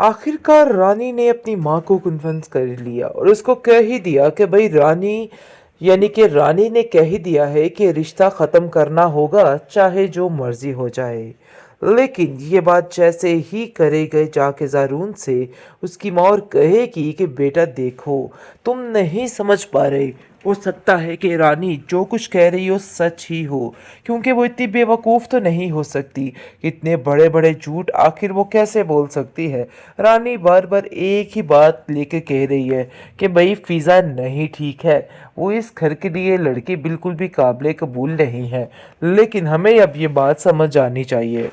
आखिरकार रानी ने अपनी माँ को कन्विंस कर लिया और उसको कह ही दिया कि भाई रानी ने कह ही दिया है कि रिश्ता ख़त्म करना होगा चाहे जो मर्जी हो जाए। लेकिन ये बात जैसे ही करे गए जाके ज़ारून से उसकी माँ और कहेगी कि बेटा देखो, तुम नहीं समझ पा रहे। हो सकता है कि रानी जो कुछ कह रही हो सच ही हो, क्योंकि वो इतनी बेवकूफ़ तो नहीं हो सकती। इतने बड़े बड़े झूठ आखिर वो कैसे बोल सकती है। रानी बार बार एक ही बात लेके कह रही है कि भाई फ़िज़ा नहीं ठीक है, वो इस घर के लिए लड़की बिल्कुल भी काबिल कबूल नहीं है। लेकिन हमें अब ये बात समझ आनी चाहिए।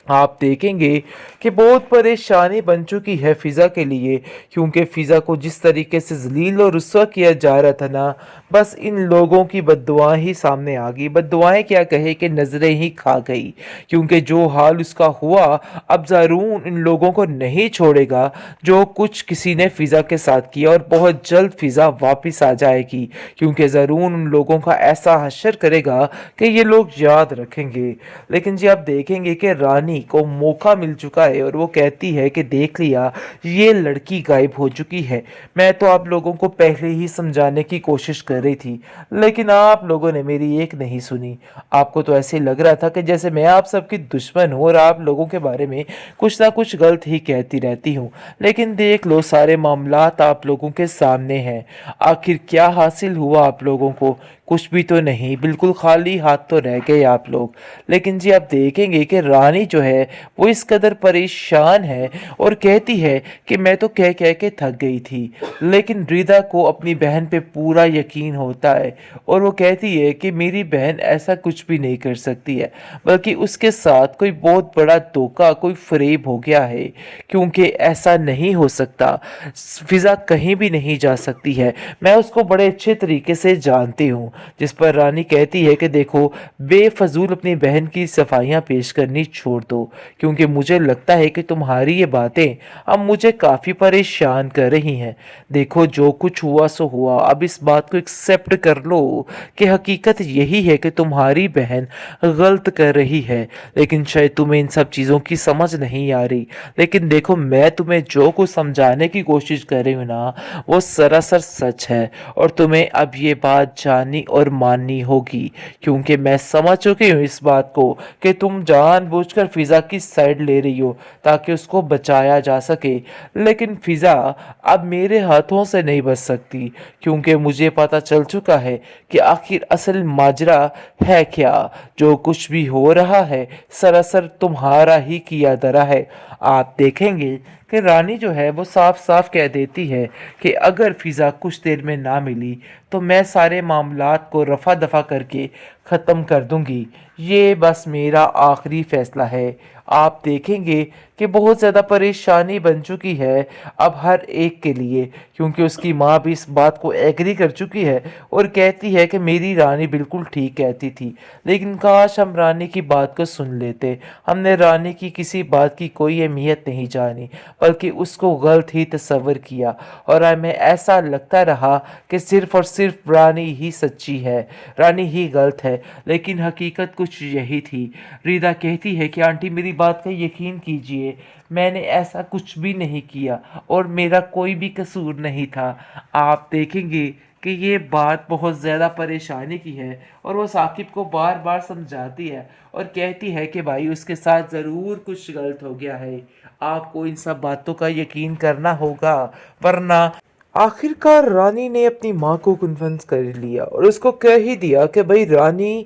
आप देखेंगे कि बहुत परेशानी बन चुकी है फ़िज़ा के लिए, क्योंकि फ़िज़ा को जिस तरीके से ज़लील और रुस्वा किया जा रहा था ना, बस इन लोगों की बद्दुआएं ही सामने आ गई। बद्दुआएं क्या कहे कि नज़रें ही खा गई, क्योंकि जो हाल उसका हुआ, अब ज़ारून इन लोगों को नहीं छोड़ेगा जो कुछ किसी ने फ़िज़ा के साथ किया। और बहुत जल्द फ़िज़ा वापस आ जाएगी, क्योंकि ज़ारून उन लोगों का ऐसा हश्र करेगा कि ये लोग याद रखेंगे। लेकिन जी आप देखेंगे कि रानी को मौका मिल चुका है और वो कहती है कि देख लिया, ये लड़की गायब हो चुकी है। मैं तो आप लोगों को पहले ही समझाने की कोशिश कर रही थी, लेकिन आप लोगों ने मेरी एक नहीं सुनी। आपको तो ऐसे लग रहा था कि जैसे मैं आप सबकी दुश्मन हूँ और आप लोगों के बारे में कुछ ना कुछ गलत ही कहती रहती हूँ। लेकिन देख लो, सारे मामलात आप लोगों के सामने हैं। आखिर क्या हासिल हुआ आप लोगों को? कुछ भी तो नहीं, बिल्कुल खाली हाथ तो रह गए आप लोग। लेकिन जी आप देखेंगे कि रानी जो है वो इस कदर परेशान है और कहती है कि मैं तो कह कह के थक गई थी। लेकिन रिदा को अपनी बहन पे पूरा यकीन होता है और वो कहती है कि मेरी बहन ऐसा कुछ भी नहीं कर सकती है, बल्कि उसके साथ कोई बहुत बड़ा धोखा, कोई फरेब हो गया है, क्योंकि ऐसा नहीं हो सकता। फिजा कहीं भी नहीं जा सकती है, मैं उसको बड़े अच्छे तरीके से जानती हूँ। जिस पर रानी कहती है कि देखो, बेफजूल अपनी बहन की सफाइयाँ पेश करनी छोड़ दो, क्योंकि मुझे लगता है कि तुम्हारी ये बातें अब मुझे काफ़ी परेशान कर रही हैं। देखो, जो कुछ हुआ सो हुआ, अब इस बात को एक्सेप्ट कर लो कि हकीकत यही है कि तुम्हारी बहन गलत कर रही है। लेकिन शायद तुम्हें इन सब चीज़ों की समझ नहीं आ रही। लेकिन देखो, मैं तुम्हें जो कुछ समझाने की कोशिश कर रही हूँ ना, वो सरासर सच है और तुम्हें अब ये बात जाननी और माननी होगी, क्योंकि मैं समझ चुकी हूँ इस बात को कि तुम जानबूझकर फिज़ा की साइड ले रही हो ताकि उसको बचाया जा सके। लेकिन फिज़ा अब मेरे हाथों से नहीं बच सकती, क्योंकि मुझे पता चल चुका है कि आखिर असल माजरा है क्या। जो कुछ भी हो रहा है सरासर तुम्हारा ही किया धरा है। आप देखेंगे कि रानी जो है वो साफ साफ कह देती है कि अगर फ़िज़ा कुछ देर में ना मिली तो मैं सारे मामलात को रफ़ा दफ़ा करके ख़त्म कर दूंगी। ये बस मेरा आखिरी फ़ैसला है। आप देखेंगे कि बहुत ज़्यादा परेशानी बन चुकी है अब हर एक के लिए, क्योंकि उसकी माँ भी इस बात को एग्री कर चुकी है और कहती है कि मेरी रानी बिल्कुल ठीक कहती थी। लेकिन काश हम रानी की बात को सुन लेते। हमने रानी की किसी बात की कोई अहमियत नहीं जानी, बल्कि उसको गलत ही तस्वर किया और हमें ऐसा लगता रहा कि सिर्फ और सिर्फ रानी ही सच्ची है, रानी ही गलत है। लेकिन हकीकत कुछ यही थी। रीदा कहती है कि आंटी मेरी बात का यकीन कीजिए, मैंने ऐसा कुछ भी नहीं किया और मेरा कोई भी कसूर नहीं था। आप देखेंगे कि ये बात बहुत ज़्यादा परेशानी की है और वो साकिब को बार बार समझाती है और कहती है कि भाई उसके साथ ज़रूर कुछ गलत हो गया है, आपको इन सब बातों का यकीन करना होगा, वरना। आखिरकार रानी ने अपनी माँ को कन्विंस कर लिया और उसको कह ही दिया कि भाई रानी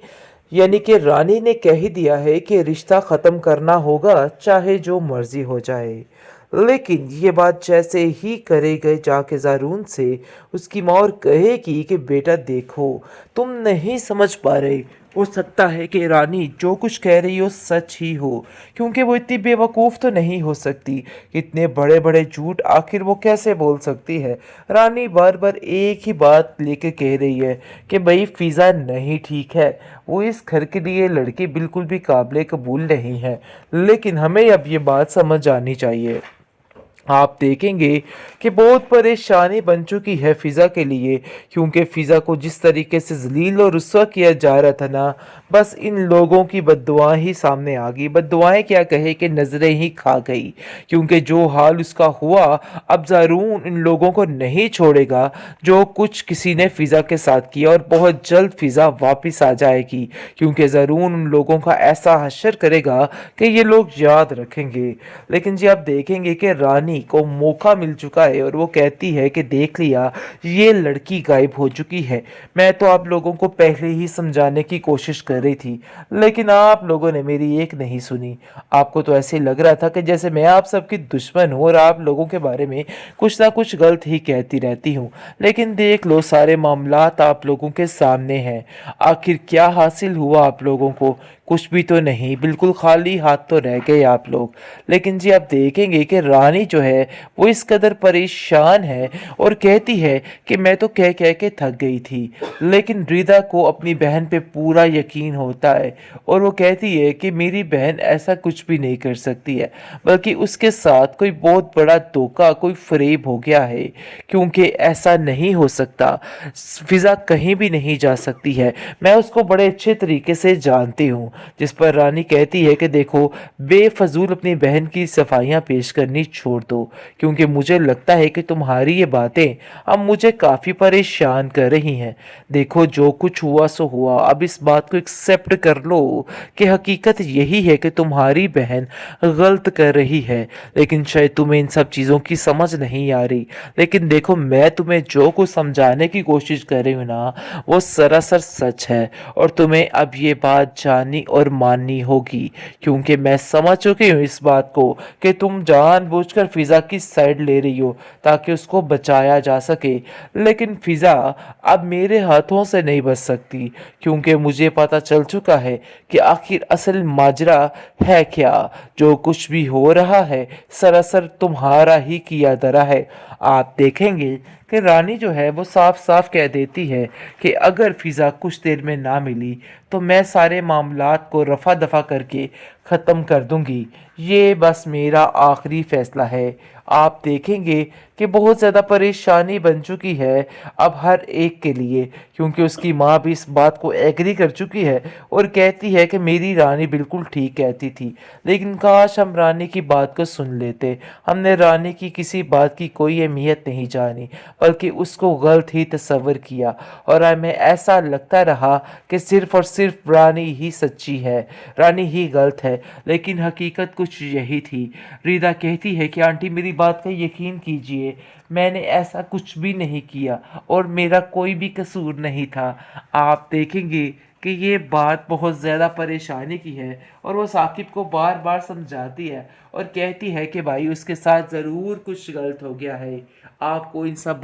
ने कह ही दिया है कि रिश्ता ख़त्म करना होगा चाहे जो मर्जी हो जाए। लेकिन ये बात जैसे ही करे गए जाके ज़ारून से उसकी माँ और कहेगी कि बेटा देखो, तुम नहीं समझ पा रहे। हो सकता है कि रानी जो कुछ कह रही हो सच ही हो, क्योंकि वो इतनी बेवकूफ़ तो नहीं हो सकती। इतने बड़े बड़े झूठ आखिर वो कैसे बोल सकती है। रानी बार बार एक ही बात लेके कह रही है कि भाई फ़िज़ा नहीं ठीक है, वो इस घर के लिए लड़की बिल्कुल भी काबिल कबूल नहीं है। लेकिन हमें अब ये बात समझ आनी चाहिए। आप देखेंगे कि बहुत परेशानी बन चुकी है फ़िज़ा के लिए, क्योंकि फ़िज़ा को जिस तरीके से ज़लील और रुस्वा किया जा रहा था ना, बस इन लोगों की बद्दुआएँ ही सामने आ गई। बद्दुआएँ क्या कहे कि नज़रें ही खा गई, क्योंकि जो हाल उसका हुआ, अब ज़ारून इन लोगों को नहीं छोड़ेगा जो कुछ किसी ने फ़िज़ा के साथ किया, और बहुत जल्द फ़िज़ा वापस आ जाएगी, क्योंकि ज़ारून उन लोगों का ऐसा हश्र करेगा कि ये लोग याद रखेंगे। लेकिन जी आप देखेंगे कि रानी को मौका मिल चुका है और वो कहती है कि देख लिया, ये लड़की गायब हो चुकी है। मैं तो आप लोगों को पहले ही समझाने की कोशिश कर रही थी, लेकिन आप लोगों ने मेरी एक नहीं सुनी। आपको तो ऐसे लग रहा था कि जैसे मैं आप सबकी दुश्मन हूँ और आप लोगों के बारे में कुछ ना कुछ गलत ही कहती रहती हूँ। लेकिन देख लो, सारे मामलात आप लोगों के सामने हैं। आखिर क्या हासिल हुआ आप लोगों को? कुछ भी तो नहीं, बिल्कुल खाली हाथ तो रह गए आप लोग। लेकिन जी आप देखेंगे कि रानी जो है वो इस कदर परेशान है और कहती है कि मैं तो कह कह के थक गई थी। लेकिन रिदा को अपनी बहन पे पूरा यकीन होता है और वो कहती है कि मेरी बहन ऐसा कुछ भी नहीं कर सकती है, बल्कि उसके साथ कोई बहुत बड़ा धोखा, कोई फरेब हो गया है, क्योंकि ऐसा नहीं हो सकता। फिजा कहीं भी नहीं जा सकती है, मैं उसको बड़े अच्छे तरीके से जानती हूँ। जिस पर रानी कहती है कि देखो, बेफजूल अपनी बहन की सफाइयाँ पेश करनी छोड़ दो, क्योंकि मुझे लगता है कि तुम्हारी ये बातें अब मुझे काफ़ी परेशान कर रही हैं। देखो, जो कुछ हुआ सो हुआ, अब इस बात को एक्सेप्ट कर लो कि हकीकत यही है कि तुम्हारी बहन गलत कर रही है, लेकिन शायद तुम्हें इन सब चीज़ों की समझ नहीं आ रही। लेकिन देखो, मैं तुम्हें जो कुछ समझाने की कोशिश कर रही हूँ ना, वो सरासर सच है, और तुम्हें अब ये बात जाननी और माननी होगी, क्योंकि मैं समझ चुकी हूँ इस बात को कि तुम जानबूझकर फिजा की साइड ले रही हो ताकि उसको बचाया जा सके। लेकिन फिजा अब मेरे हाथों से नहीं बच सकती, क्योंकि मुझे पता चल चुका है कि आखिर असल माजरा है क्या। जो कुछ भी हो रहा है सरासर तुम्हारा ही किया धरा है। आप देखेंगे कि रानी जो है वो साफ साफ कह देती है कि अगर फिजा कुछ देर में ना मिली तो मैं सारे मामलात को रफा दफा करके ख़त्म कर दूंगी। ये बस मेरा आखिरी फैसला है। आप देखेंगे कि बहुत ज़्यादा परेशानी बन चुकी है अब हर एक के लिए, क्योंकि उसकी माँ भी इस बात को एग्री कर चुकी है और कहती है कि मेरी रानी बिल्कुल ठीक कहती थी। लेकिन काश हम रानी की बात को सुन लेते। हमने रानी की किसी बात की कोई अहमियत नहीं जानी, बल्कि उसको गलत ही तस्वर किया, और हमें ऐसा लगता रहा कि सिर्फ और सिर्फ रानी ही सच्ची है, रानी ही गलत है। लेकिन हकीकत कुछ यही थी। रीदा कहती है कि आंटी, मेरी बात का यकीन कीजिए, मैंने ऐसा कुछ भी नहीं किया और मेरा कोई भी कसूर नहीं था। आप देखेंगे कि ये बात बहुत ज़्यादा परेशानी की है, और वो साकिब को बार बार समझाती है और कहती है कि भाई उसके साथ ज़रूर कुछ गलत हो गया है। आपको इन सब